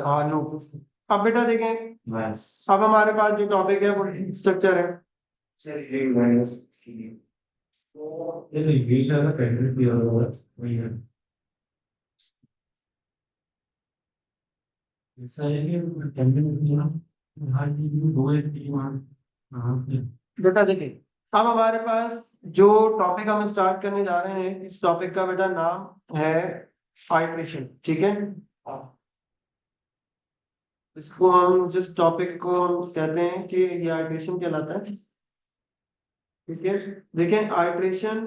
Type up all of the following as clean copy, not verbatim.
हाँ लूप। अब बेटा देखें, अब हमारे पास जो टॉपिक है वो स्ट्रक्चर है। बेटा देखिए, अब हमारे पास जो टॉपिक हम स्टार्ट करने जा रहे हैं, इस टॉपिक का बेटा नाम है आइट्रेशन, ठीक है। इसको हम जिस टॉपिक को हम कहते हैं कि ये आइट्रेशन कहलाता है, ठीक है। देखें आइट्रेशन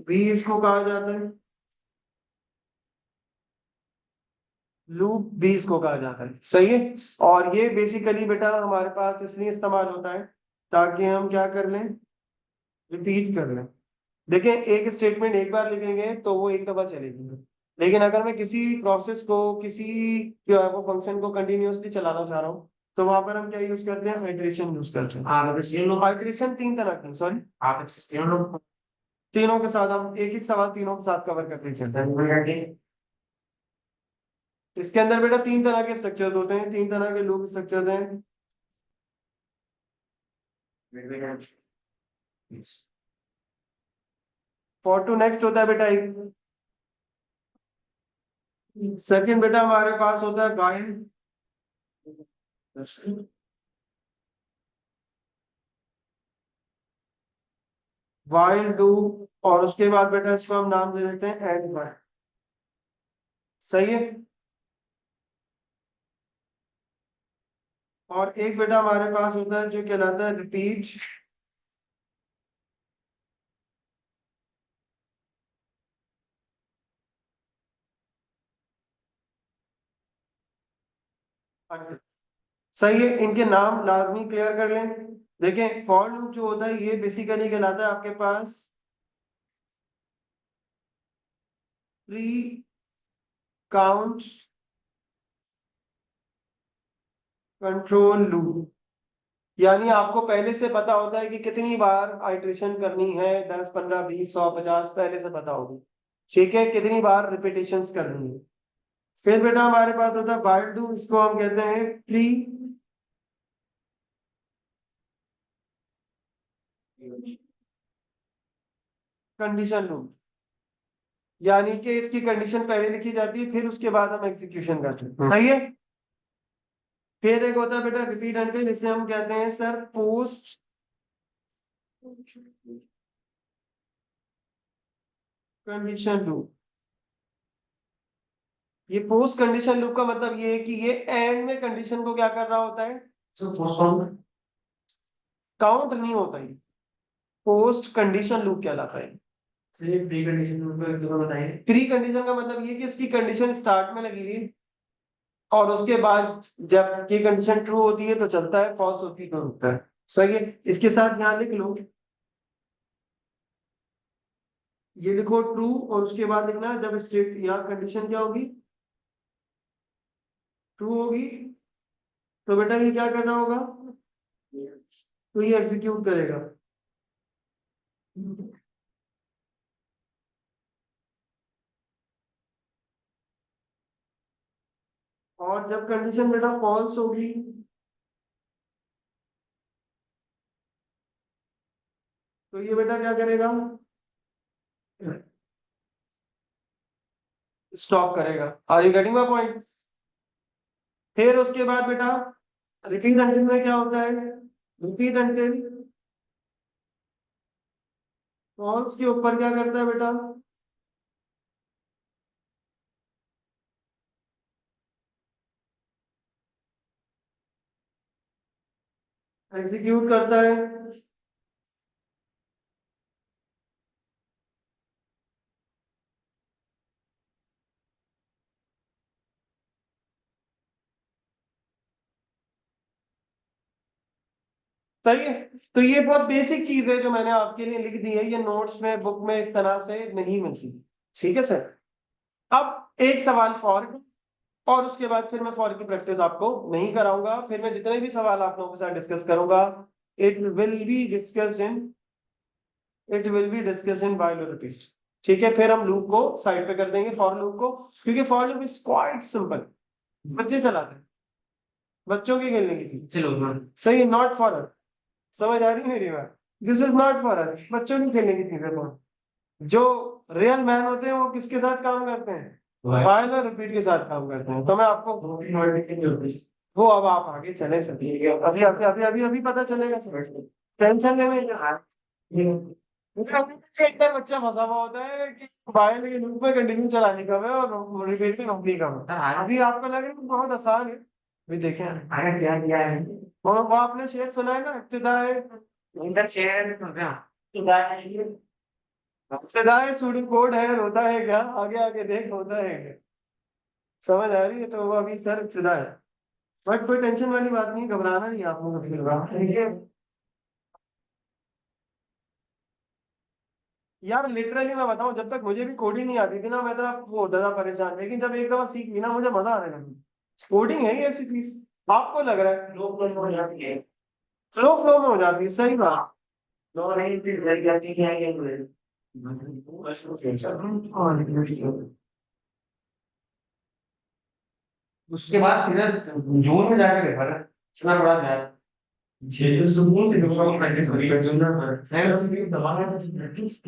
भी इसको कहा जाता है, लूप भी इसको कहा जाता है, सही है। और ये बेसिकली बेटा हमारे पास इसलिए इस्तेमाल होता है ताकि हम क्या कर लें, रिपीट कर लें। देखें एक स्टेटमेंट एक बार लिखेंगे तो वो एक दफा चलेगी, लेकिन अगर मैं किसी प्रोसेस को, किसी जो है वो फंक्शन को कंटिन्यूअसली चलाना चाह रहा हूँ, तो वहां पर हम क्या यूज करते हैं, हाइड्रेशन यूज करते हैं। हाइड्रेशन तीन तरह की, सॉरी तीनों के साथ हम एक एक सवाल तीनों के साथ कवर करते हैं। इसके अंदर बेटा तीन तरह के स्ट्रक्चर्स होते हैं, तीन तरह के लूप स्ट्रक्चर्स हैं। फॉर टू नेक्स्ट होता है बेटा एक, सेकंड बेटा हमारे पास होता है वाइल, वाइल डू, और उसके बाद बेटा इसको हम नाम दे देते हैं एंड वाइल, सही है। और एक बेटा हमारे पास होता है जो कहलाता है रिपीट, सही है। इनके नाम लाजमी क्लियर कर लें। देखें फॉर लूप जो होता है ये बेसिकली कहलाता है आपके पास प्री काउंट कंट्रोल लूप, यानी आपको पहले से पता होता है कि कितनी बार आइट्रेशन करनी है, 10 15 20 100 50 पहले से पता होगी, ठीक है, कितनी बार रिपीटेशंस करनी है। फिर बेटा हमारे पास होता है वाइल डू, इसको हम कहते हैं प्री कंडीशन लूप, यानी कि इसकी कंडीशन पहले लिखी जाती है फिर उसके बाद हम एग्जीक्यूशन करते हैं, सही है। फिर एक होता है बेटा रिपीट अनटिल, इसे हम कहते हैं सर पोस्ट कंडीशन लूप। ये पोस्ट कंडीशन लूप का मतलब ये है कि ये एंड में कंडीशन को क्या कर रहा होता है, काउंट नहीं होता है, पोस्ट कंडीशन लूप कहलाता है। प्री कंडीशन लूप का बताइए। प्री कंडीशन का मतलब ये कि इसकी कंडीशन स्टार्ट में लगी हुई और उसके बाद जब ये कंडीशन ट्रू होती है तो चलता है, फॉल्स होती है तो रुकता है, सही है। इसके साथ यहाँ लिख लो, ये लिखो ट्रू और उसके बाद लिखना जब स्टेट यहाँ कंडीशन क्या होगी, ट्रू होगी, तो बेटा ये क्या करना होगा, तो ये एग्जीक्यूट करेगा। और जब कंडीशन बेटा फॉल्स होगी तो ये बेटा क्या करेगा, स्टॉप करेगा। Are you getting my point. फिर उसके बाद बेटा रिपीट अंटिल में क्या होता है, रिपीट अंटिल फॉल्स के ऊपर क्या करता है बेटा, एग्जीक्यूट करता है। सही है। तो ये बहुत बेसिक चीज है जो मैंने आपके लिए लिख दी है, ये नोट्स में बुक में इस तरह से नहीं मिलती, ठीक है सर। अब एक सवाल फॉर, और उसके बाद फिर मैं फॉर की प्रैक्टिस आपको नहीं कराऊंगा, फिर मैं जितने भी सवाल आप लोगों के साथ डिस्कस करूंगा it will be discussed in, it will be discussed in biologist, ठीक है, फिर हम लूप को साइड पे कर देंगे, फॉर लूप को, क्योंकि for loop is quite simple, बच्चे चलाते हैं, बच्चों की खेलने की चीज। चलो सही, नॉट फॉर अस। समझ आ रही है मेरी बात? This is not for us, बच्चों की खेलने की चीज है। जो रियल मैन होते हैं वो किसके साथ काम करते हैं? वाइल और रिपीट के साथ काम करते हैं। तो मैं आपको वो, अब आप आगे चले सकते, अभी अभी अभी अभी अभी पता चलेगा सर, टेंशन लेने की। एक बार बच्चा फंसा हुआ होता है कि वाइल के लूप में कंटिन्यू चलाने का है और रिपीट से रोकने का है। अभी आपको लग रहा है कि बहुत आसान है, अभी देखें आगे क्या किया है। वो आपने शेर सुना है ना, इब्तिदा है, इनका शेर सुन रहे हैं, सदाए सूडी कोड है, रोता है क्या, आगे आगे देख होता है क्या। समझ आ रही है? तो वो अभी सर फिदा है, बट कोई टेंशन वाली बात नहीं, घबराना नहीं आप लोगों को। यार लिटरली मैं बताऊं, जब तक मुझे भी कोडिंग नहीं आती थी ना, मैं इतना वो होता था परेशान, लेकिन जब एक दफा सीख ली ना, मुझे मजा आने लगा। कोडिंग है ही ऐसी चीज, आपको लग रहा है फ्लो फ्लो में हो जाती है, फ्लो फ्लो में हो जाती है, सही बात। नो नहीं फिर घर जाती क्या है उसके बाद सीधा जून में जाकर देखा ना, इतना बड़ा गैप। छह सुकून से दूसरों को प्रैक्टिस करी नहीं दबाना प्रैक्टिस।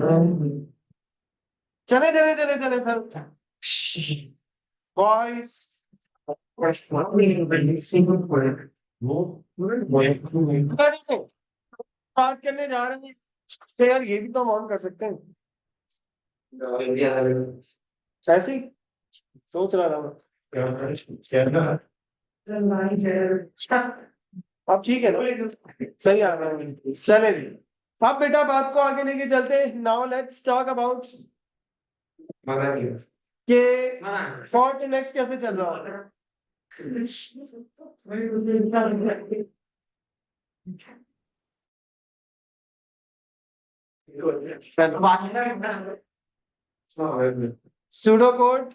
चले चले चले चले सर, बॉयज बात करने जा रहे हैं, तो यार ये भी तो हम ऑन कर सकते हैं ऐसे ही, सोच रहा था मैं। अब ठीक है ना, सही आ रहा है, चले जी। अब बेटा बात को आगे लेके चलते हैं, नाउ लेट्स टॉक अबाउट कि फॉर्ट नेक्स्ट कैसे चल रहा है। Pseudo code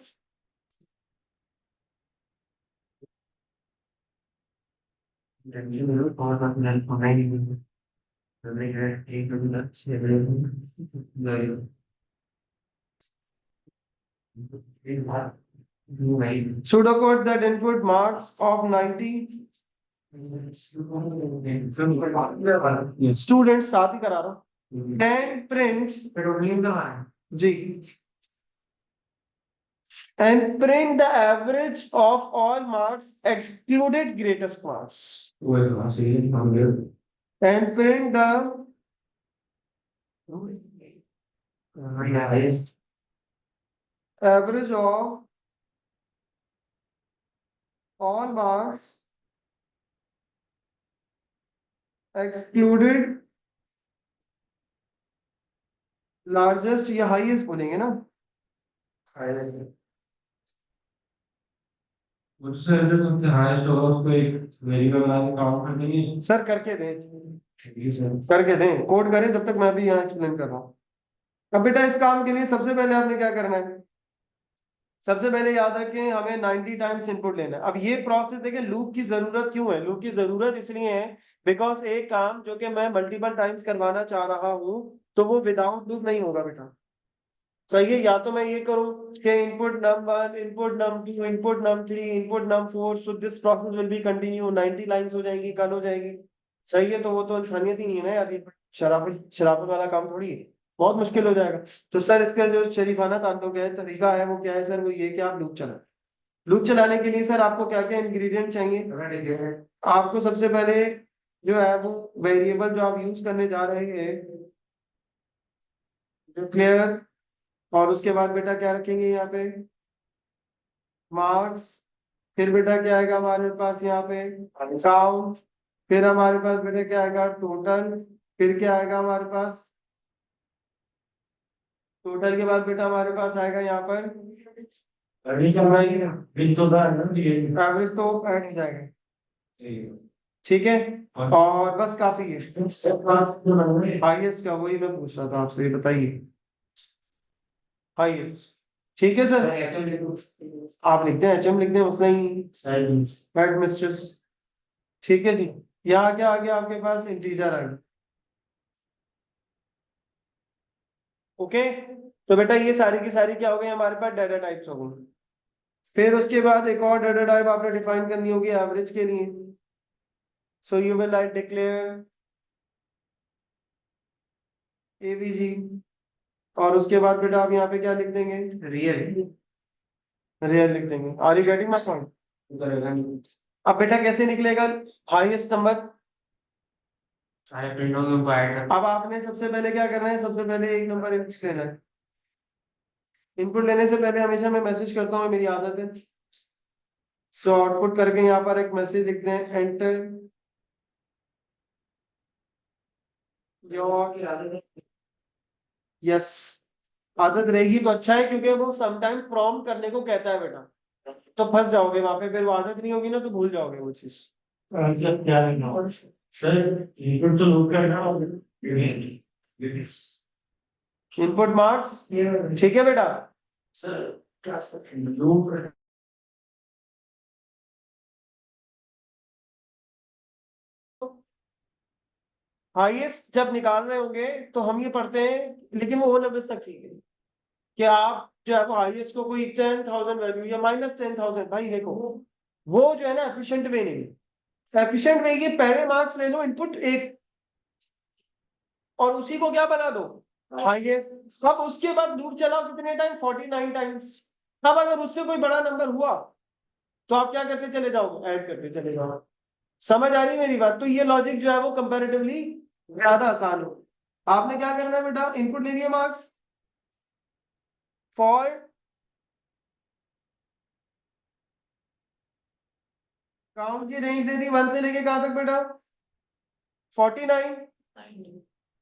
pseudocode that input marks of 90 students, साथ ही करा रहा हूँ, and print ji, and print the average of all marks excluded greatest marks, and print the average of all marks excluded largest या highest बोलेंगे ना, उससे अगर सबसे हाईएस्ट होगा उसको एक वेरिएबल बना के काउंट कर देंगे। सर करके दें, ठीक है सर। करके दें, कोड करें, जब तक मैं भी यहाँ एक्सप्लेन कर रहा हूँ। अब बेटा इस काम के लिए सबसे पहले आपने क्या करना है, सबसे पहले याद रखें हमें 90 टाइम्स इनपुट लेना है। अब ये प्रोसेस देखें, लूप की जरूरत क्यों है, लूप की जरूरत इसलिए है बिकॉज एक काम जो कि मैं मल्टीपल टाइम्स करवाना चाह रहा हूं, तो वो विदाउट लूप नहीं होगा बेटा। सही है, या तो मैं ये करूं कि input num 1, input num 2, input num 3, input num 4, so this process will be continue, 90 lines हो जाएंगी, कल हो जाएगी। सही है, तो वो तो इंसानियत ही नहीं है ना यार, ये शराफत शराफत वाला काम थोड़ी है, बहुत मुश्किल हो जाएगा। तो सर इसका जो शरीफाना ताल्लुक है, तरीका है, वो क्या है सर, वो ये कि आप लूप चलाएं। लूप चलाने के लिए सर आपको क्या क्या इंग्रेडिएंट चाहिए? आपको सबसे पहले जो है वो वेरिएबल जो आप यूज करने जा रहे हैं, क्लियर, और उसके बाद बेटा क्या रखेंगे यहाँ पे, मार्क्स, फिर बेटा क्या आएगा हमारे पास यहाँ पे, काउंट, फिर हमारे पास बेटा क्या आएगा, टोटल, फिर क्या आएगा हमारे पास, टोटल के बाद बेटा हमारे पास आएगा यहाँ पर एवरेज, तो ऐड हो जाएगा, ठीक है, और बस काफी है। हाईएस्ट का वही मैं पूछ रहा था आपसे, बताइए हाईएस्ट, ठीक है सर, आप लिखते हैं एचएम लिखते हैं, उतना ही हेड मिस्ट्रेस, ठीक है जी। यहाँ क्या आ गया आपके पास, इंटीजर आ गया, ओके। तो बेटा ये सारी की सारी क्या हो गई हमारे पास डाटा टाइप्स हो गई। फिर उसके बाद एक और डाटा टाइप आपने डिफाइन करनी होगी एवरेज के लिए। So you will like declare AVG, और उसके बाद बेटा आप यहाँ पे क्या लिख देंगे, रियल रियल लिख देंगे। Are you getting my point? अब बेटा कैसे निकलेगा हाईएस्ट नंबर? सारे प्रिंटों के ऊपर ऐड कर। अब आपने सबसे पहले क्या करना है, सबसे पहले एक नंबर इनपुट लेना है। इनपुट लेने से पहले हमेशा मैं मैसेज करता हूँ, मेरी आदत है। सो आउटपुट करके यहाँ पर एक मैसेज लिख दें, एंटर योर, यस। आदत रहेगी तो अच्छा है, क्योंकि वो समटाइम प्रॉम्प्ट करने को कहता है बेटा, तो फंस जाओगे वहां पे, फिर वो आदत नहीं होगी ना तो भूल जाओगे वो चीज। आंसर क्या है सर? इनपुट तो लोड करना होगा। इनपुट मार्क्स, ठीक है बेटा। सर क्लास लोड हाईएस्ट जब निकाल रहे होंगे तो हम ये पढ़ते हैं, लेकिन वो ओ लेवल्स तक ठीक है कि आप जो है वो हाईएस्ट को कोई 10,000 वैल्यू या -10,000, भाई देखो वो जो है ना एफिशिएंट वे नहीं है। एफिशिएंट वे ये पहले मार्क्स ले लो इनपुट एक, और उसी को क्या बना दो हाईएस्ट। अब उसके बाद लूप चलाओ कितने टाइम, 49 टाइम्स। अब अगर उससे कोई बड़ा नंबर हुआ तो आप क्या करते चले जाओ, ऐड करते चले जाओ। समझ आ रही है मेरी बात? तो ये लॉजिक जो है वो कंपैरेटिवली ज्यादा आसान हो। आपने क्या करना है बेटा, इनपुट ले लिया मार्क्स फॉर काउंट की रेंज दे दी 1 से लेके कहां तक बेटा, 49,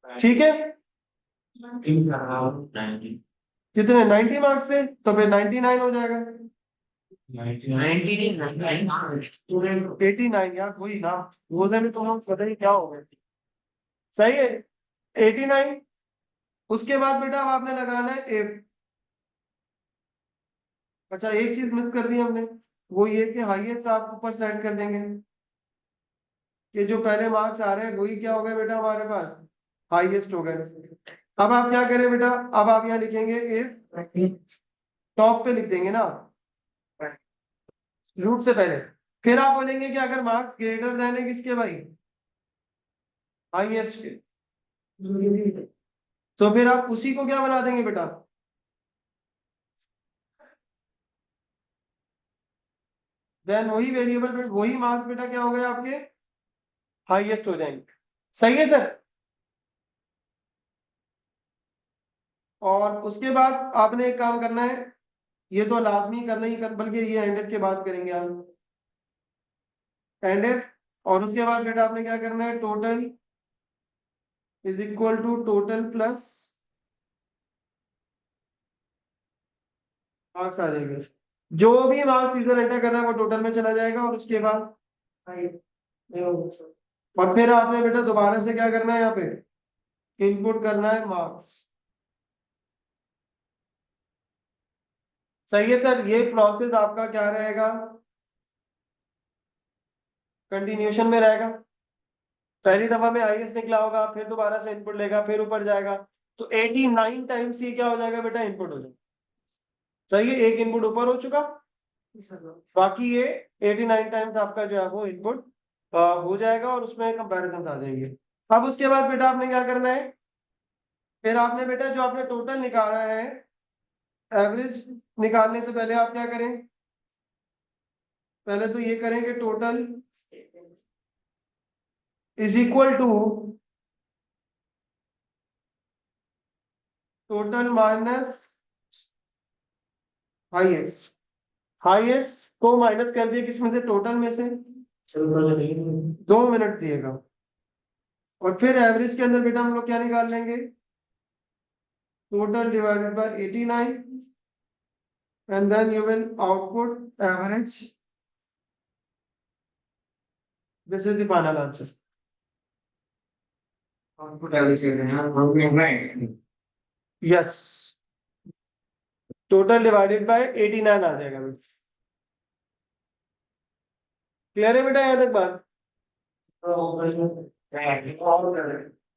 ठीक है। कितने 90 मार्क्स थे, तो फिर 99 हो जाएगा। 89 यार, वही ना, रोजे में तुम लोग पता नहीं क्या हो गए। सही है, 89। उसके बाद बेटा अब आपने लगाना है एफ। अच्छा एक चीज मिस कर दी हमने, वो ये कि हाईएस्ट आप ऊपर सेट कर देंगे कि जो पहले मार्क्स आ रहे हैं वही क्या हो गए बेटा हमारे पास हाईएस्ट हो गए। अब आप क्या करें बेटा, अब आप यहाँ लिखेंगे इफ, टॉप पे लिख देंगे ना रूट से पहले। फिर आप बोलेंगे कि अगर मार्क्स ग्रेटर देन है किसके भाई, हाईएस्ट के, तो फिर आप उसी को क्या बना देंगे बेटा, देन वही वेरिएबल, वही मार्क्स बेटा क्या हो गए आपके हाईएस्ट हो जाएंगे। सही है सर। और उसके बाद आपने एक काम करना है, ये तो लाजमी करना ही कर, बल्कि ये एंड इफ के बाद करेंगे आप, एंड इफ। और उसके बाद बेटा आपने क्या करना है, total is equal to total plus marks आ जाएंगे। जो भी मार्क्स यूजर एंटर कर रहा है वो टोटल में चला जाएगा, और उसके बाद और फिर आपने बेटा दोबारा से क्या करना है, यहाँ पे इनपुट करना है मार्क्स। सही है सर। ये प्रोसेस आपका क्या रहेगा, कंटिन्यूशन में रहेगा। पहली दफा में आईएएस निकला होगा, फिर दोबारा से इनपुट लेगा, फिर ऊपर जाएगा, तो 89 टाइम्स ये क्या हो जाएगा बेटा, इनपुट हो जाएगा। सही है, एक इनपुट ऊपर हो चुका, बाकी ये 89 टाइम्स आपका जो है वो इनपुट हो जाएगा, और उसमें कंपैरिजन आ जाएंगे। अब उसके बाद बेटा आपने क्या करना है, फिर आपने बेटा जो आपने टोटल निकाला है, एवरेज निकालने से पहले आप क्या करें, पहले तो ये करें कि total is equal to total minus highest. Highest को माइनस कर दिया किसमें से, टोटल में से, 2 मिनट दिएगा। और फिर एवरेज के अंदर बेटा हम लोग क्या निकाल लेंगे, total divided by 89, and then you will output average. This is the final answer. Output average कर रहे हैं हम लोग। Yes. टोटल डिवाइडेड बाय 89 आ जाएगा बेटा। क्लियर है बेटा यहाँ तक बात?